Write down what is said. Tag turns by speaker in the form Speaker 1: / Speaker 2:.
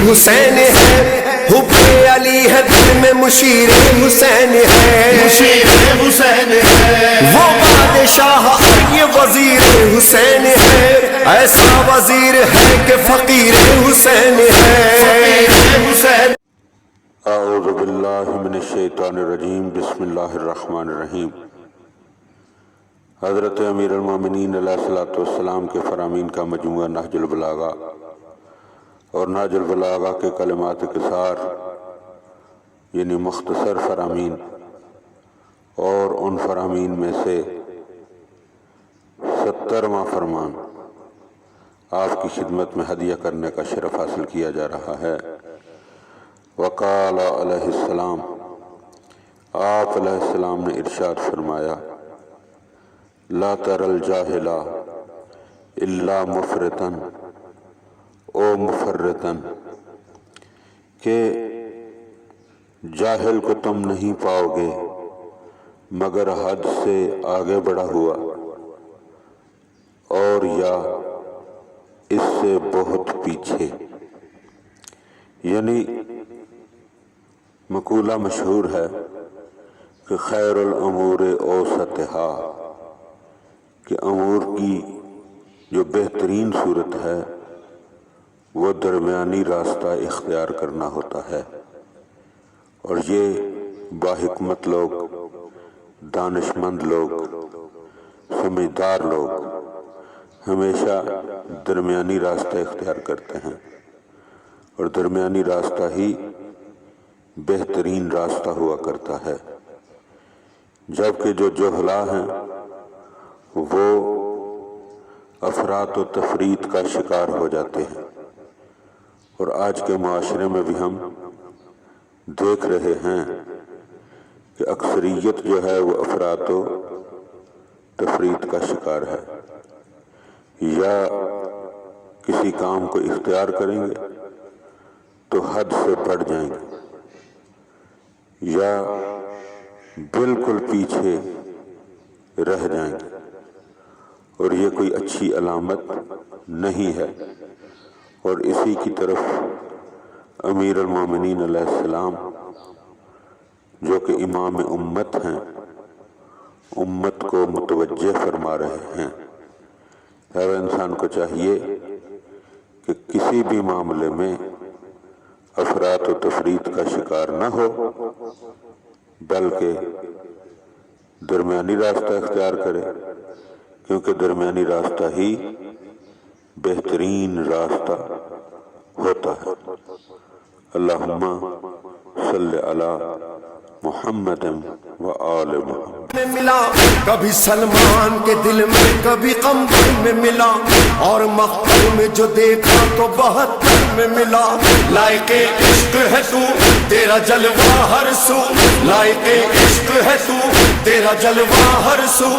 Speaker 1: حسین ہے، حب علی ہے دل میں مشیر حسین ہے،
Speaker 2: مشیر حسین ہے،
Speaker 1: وہ بادشاہ اور یہ وزیر حسین ہے، ایسا وزیر ہے کہ فقیر حسین ہے۔
Speaker 2: حسین۔
Speaker 3: اعوذ باللہ من الشیطان الرجیم، بسم اللہ الرحمن الرحیم۔ حضرت امیر المومنین علیہ الصلوۃ والسلام کے فرامین کا مجموعہ نہج البلاغہ اور نہج البلاغہ کے کلمات قصار یعنی مختصر فرامین، اور ان فرامین میں سے 70واں فرمان آپ کی خدمت میں ہدیہ کرنے کا شرف حاصل کیا جا رہا ہے۔ وقال علیہ السلام، آپ علیہ السلام نے ارشاد فرمایا، لا تر الجاہل الا مفرطا او مفرطا، کہ جاہل کو تم نہیں پاؤ گے مگر حد سے آگے بڑھا ہوا، اور یا اس سے بہت پیچھے۔ یعنی مقولہ مشہور ہے کہ خیر الامور اوسطھا، کہ امور کی جو بہترین صورت ہے وہ درمیانی راستہ اختیار کرنا ہوتا ہے، اور یہ باحکمت لوگ، دانش مند لوگ، سمجھدار لوگ ہمیشہ درمیانی راستہ اختیار کرتے ہیں، اور درمیانی راستہ ہی بہترین راستہ ہوا کرتا ہے۔ جبکہ جو جہلا ہیں وہ افراط و تفریط کا شکار ہو جاتے ہیں، اور آج کے معاشرے میں بھی ہم دیکھ رہے ہیں کہ اکثریت جو ہے وہ افراط و تفریط کا شکار ہے، یا کسی کام کو اختیار کریں گے تو حد سے بڑھ جائیں گے، یا بالکل پیچھے رہ جائیں گے، اور یہ کوئی اچھی علامت نہیں ہے۔ اور اسی کی طرف امیر المومنین علیہ السلام جو کہ امام امت ہیں، امت کو متوجہ فرما رہے ہیں۔ ہر انسان کو چاہیے کہ کسی بھی معاملے میں افراط و تفریط کا شکار نہ ہو، بلکہ درمیانی راستہ اختیار کرے، کیونکہ درمیانی راستہ ہی بہترین راستہ ہوتا ہے۔ اللہم صلی علی محمد و آل محمد۔
Speaker 1: میں ملا کبھی سلمان کے دل میں، کبھی قمبر میں ملا، اور مقبر میں جو دیکھا تو 72 میں ملا۔ لائق عشق ہے تو تیرا جلوہ ہر سو، لائق عشق ہے تو تیرا جلوہ ہر سو۔